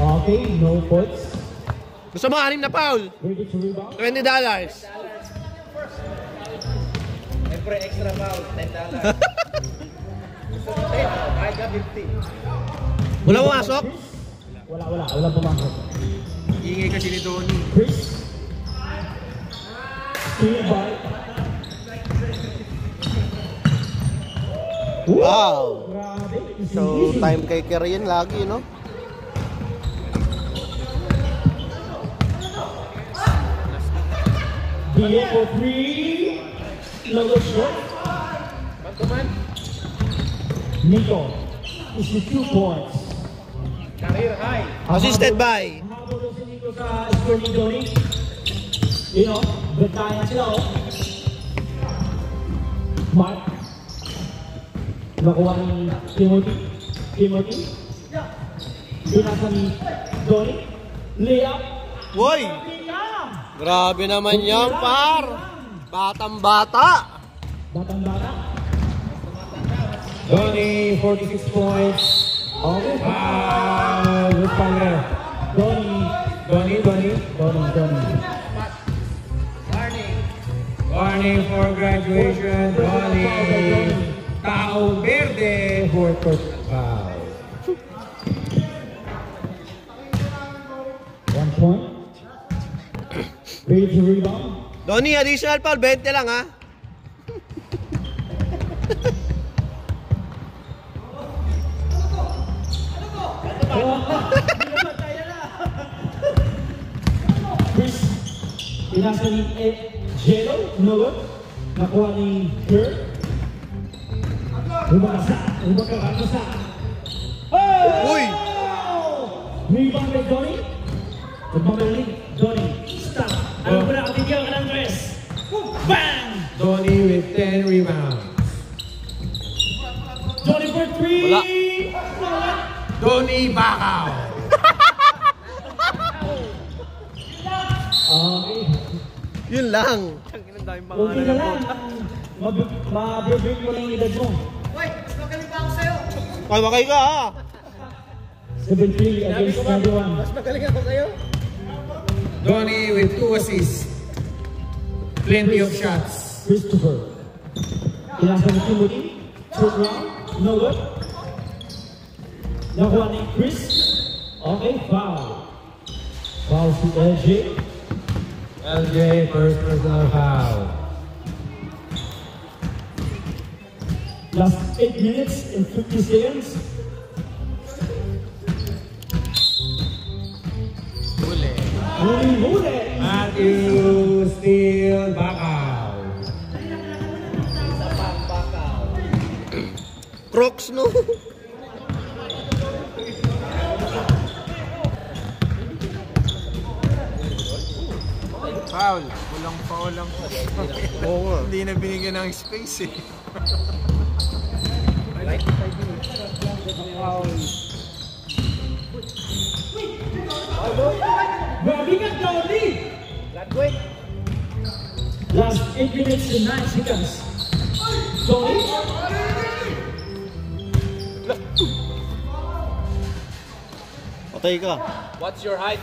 Okay, no points. Gusto mo 6 na foul? Ready to rebound. $20. Siyempre, extra foul. $10. Wala pumasok? Wala pumasok. Ingay kasi ni Donnie. Chris. Steal by. Wow. Grabe. So, time kay Kerian lagi, no? DA for 3. Logo short. Nico is the 2 points. Career high. Assisted by. Habol si Nico sa score ni Donnie. You know, bentayan sila oh. Mark. Nakuha ni Timothy. Binasa ni Donnie. Layup. Woy! Grabe naman yan, par! Batang-bata! Batang-bata. Bonnie, 46 points. Okay. Who's left? Donnie. Warning for graduation, Bonnie. Taong Verde, fourth personal foul. 1 point. Ready to rebound. Donnie, additional foul, 20 lang, ha? Chris, pinasa ni Jello, no. Nakuha ni Kurt. Umagkakasa. Uy! Rebound by Donnie. Nagmamalik, Donnie. Stop. Ano ba na katigyan ka ng Chris? Bang! Donnie with 10 rebounds. Donnie for 3. Wala. Donnie Bakaw. Okay. Yun lang. Kunti na lang. Mabibig mo lang yung edad mo. Ay, makay ka, ha? 7-3 against 91. Magaling ako sa'yo. Donnie with 2 assists. Plenty of shots. Christopher. Pinasa ni Timothy. Short round. No good. Nakuha ni Chris. Okay, foul. Foul to LJ. LJ, first personal foul. Last 8 minutes and 50 seconds. Huli. Matthew Steele Bacau. Crocs, no? Foul. Walang foul lang. Oo nga. Hindi na binigyan ng space eh. Grabe ka, Tony! Last 8 minutes and 9 seconds. Tony? Patay ka. What's your height?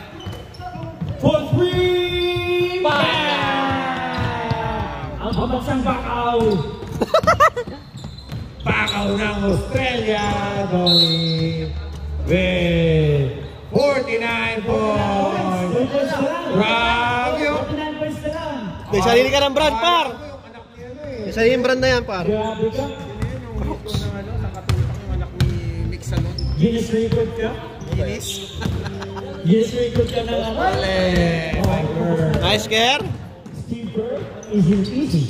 For 3! Bang! Ang pamagsang Bacau. Bacau ng Australia, Tony. With 49 points. Grabe yun. 49 points na lang. May sarili ka ng brand, par! May sarili ng brand na yan, par. Grabe ka. Guinness record ka? Guinness record ka na lang. Nice care. Steve Kerr isn't easy.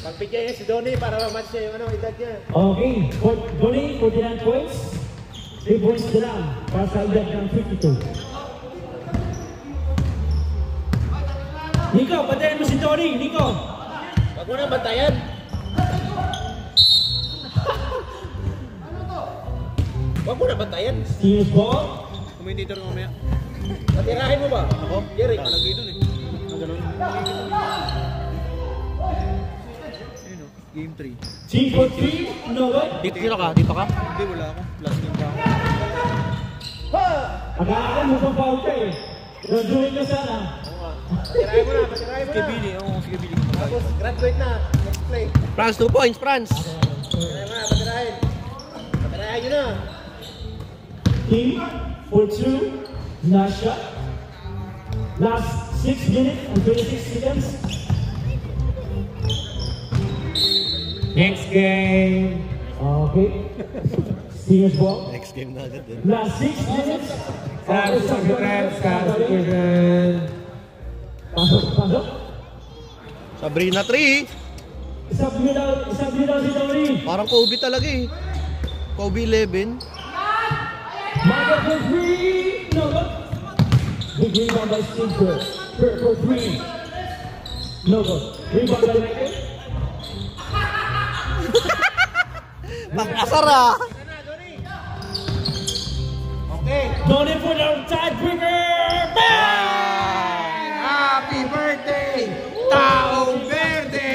Pagbigyan niya si Donnie para ma-match niya yung edad niya. Okay, Donnie, 49 points. 3 points na lang para sa edad ng 52. Nico, bantayan mo si Donnie. Nico. Wag mo na bantayan. Wag mo na bantayan. Steve's ball. Commentator mamaya. Patirahin mo ba? Ako? Jerry. Palagay dun eh. Ganun. Ayun o, game 3. Team for 3, no way. Dito ka? Dito ka? Hindi, wala ako. Last game pa ako. Akala mo pang foul ka eh. Graduate ka sana. Patirahin mo na. Patirahin mo Sige, na. Billy. Oo, sige, Billy. Tapos graduate na. Next play. France, 2 points, France. Patirahin mo na. Patirahin. Patirahin nyo na. Team for 2, last shot. Last 6 minutes and 26 seconds. Next game. Okay. Steve's ball. Next game na agad din. Last 6 minutes. Samsung Reds, Carson. Pasok. Sabrina 3. Isang bitaw si Tony. Parang Kobe talaga eh. Kobe 11. Michael for 3, no good. Big rebound by Steve Kerr. Kerr for 3. No good. Rebound by Michael. Makasar ah. Donnie for the tiebreaker. Bang! Happy birthday! Taong Verde!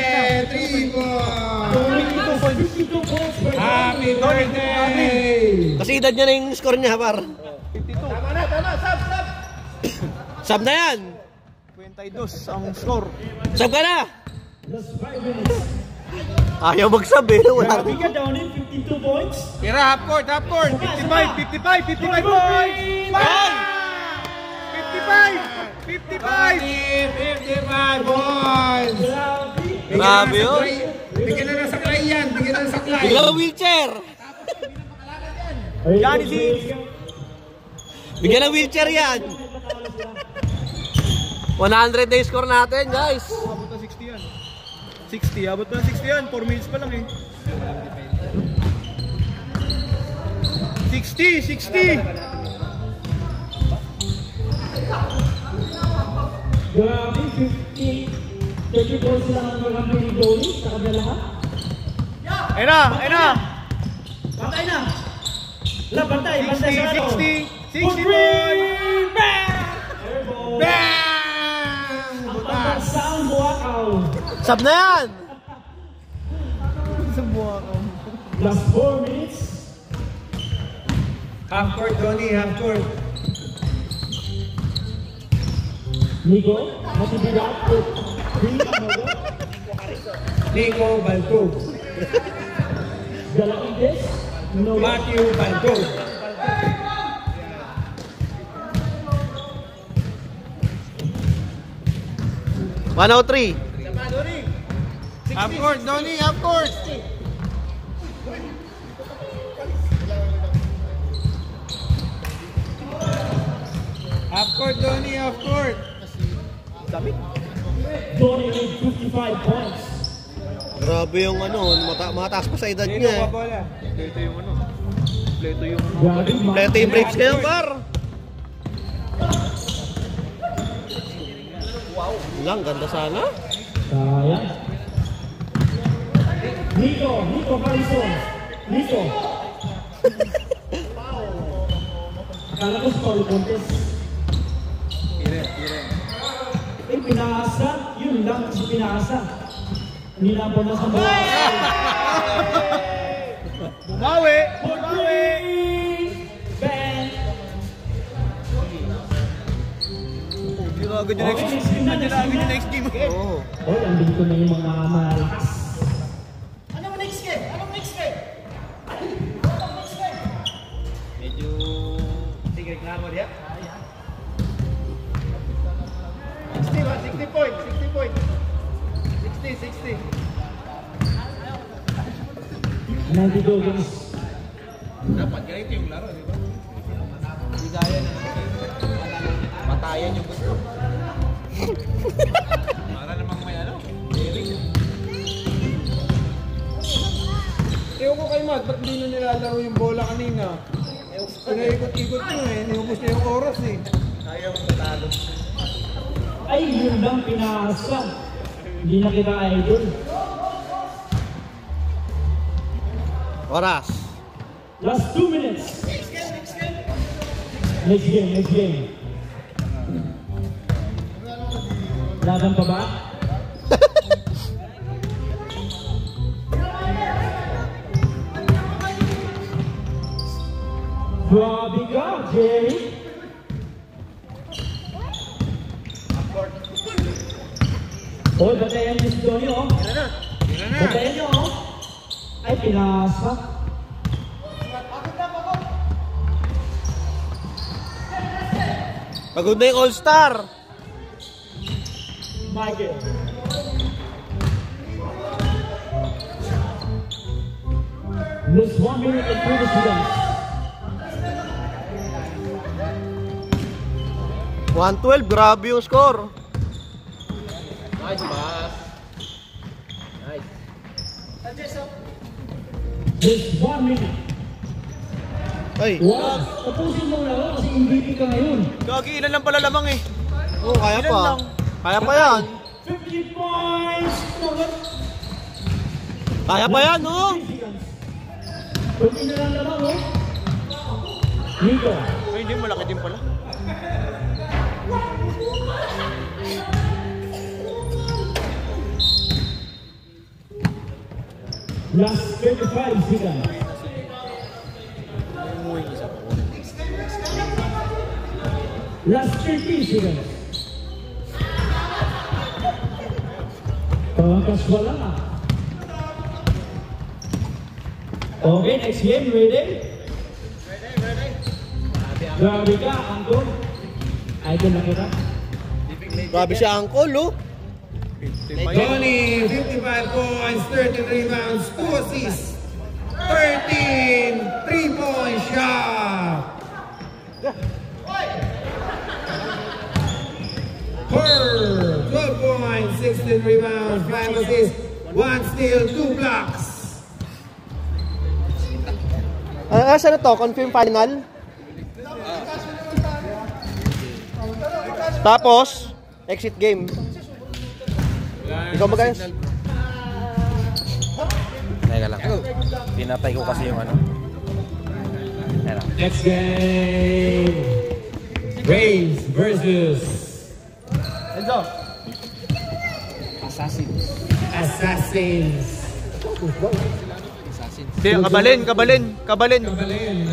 3 points! Donnie ito for 52 points. Happy birthday! Kasi edad niya na yung score niya, par. Tama na. Tama. Sub. Sub na yan. 22 ang score. Sub ka na. Last 5 minutes. Ayaw mag-sub eh. Wala. Grabe ka, Donnie. 52 points. Tira, half court! 55 points! 55 points! Grabe yun. Bigyan na ng saklay yan! Bigyan na ng saklay! Bigla ng wheelchair. Yan si Bigyan ng wheelchair yan. 100 day score natin, guys. Abot na 60 yan. 60, abot na 60 yan. 4 minutes pa lang eh. 60! Grabe, 30 points lang ang maraming ni Donnie sa kabila lahat. Ayun na! Bantay na! Bantay sa ano? 60 points! Bang! Ang pagkasaang buwakaw. Sub na yan. Last 4 minutes. Half court, Donnie, half court. Nico, matibigat for 3, Nico Baltog. Galakides, no. Matthew Baltog. 103. Half court, Donnie, half court. Half court, Donnie, half court. Donnie with 55 points. Grabe yung ano, mataas pa sa edad niya. bola. Ito yung ano. Ito yung Grabe, Kompleto yung breaks ngayon, par. Wow. Lang, ganda sana. Sayang. Nico Harrison. Nico. Akala ko story contest. Eh, pinasa. Yun lang si pinasa. Nilapon na sa bola. Bumawi! Ben. Hindi na agad yung next game. Hindi na agad yung next game. Oo. Oh, andito na yung mga malakas. Medyo... Sige, reklamo diya. 60 point. 60. 92 games. Dapat ganito yung laro, di ba? Hindi kaya na. Matayan yung gusto. Para namang may ano. Ewan ko kay Matt, ba't di na nilalaro yung bola kanina? Pinaikot-ikot nyo eh, niubos na yung oras eh. Ayaw mo matalo. Ay, yun lang pinasa. Hindi na kita idol. Oras. Last 2 minutes. Next game. Laban pa ba? Grabe ka, Jerry. Oh, batayan niyo si Donnie, oh. Batayan niyo, oh. Ay, pinasa. Pagod na yung All-Star. Michael. Lose 1 minute and 20 seconds. 112, grabe yung score. Nice pass. Nice. Just 1 minute. Ay, Wow, tapusin mo lang kasi MVP ka ngayon. Gagi, ilan lang pala lamang eh. oh, kaya Ilan pa. lang? Kaya pa yan. 50 points! Kaya pa yan, oh. Kunti na lang naman, oh. Nico. Ay, hindi, malaki din pala. Last 25 seconds. Last 30 seconds. Pangkas wala na. Okay, next game, ready? Grabe ka, Angkol. Idol na kita. Grabe siya, Uncle, oh. Donnie, 55 points, 13 rebounds, 2 assists, 13 3-point shot. Per 12 points, 16 rebounds, 5 assists, 1 steal, 2 blocks. Saan na to? Confirm final? Tapos, exit game. Ikaw mag-ayos? Teka lang. Pinatay ko kasi yung ano. Ayan lang. Next game, Braves versus Assassins. Hindi, kabalin.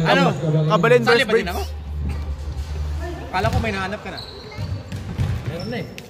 Ano? Kabalin versus Sali ba din Braves. ako? Kala ko may nahanap ka na. Meron na eh.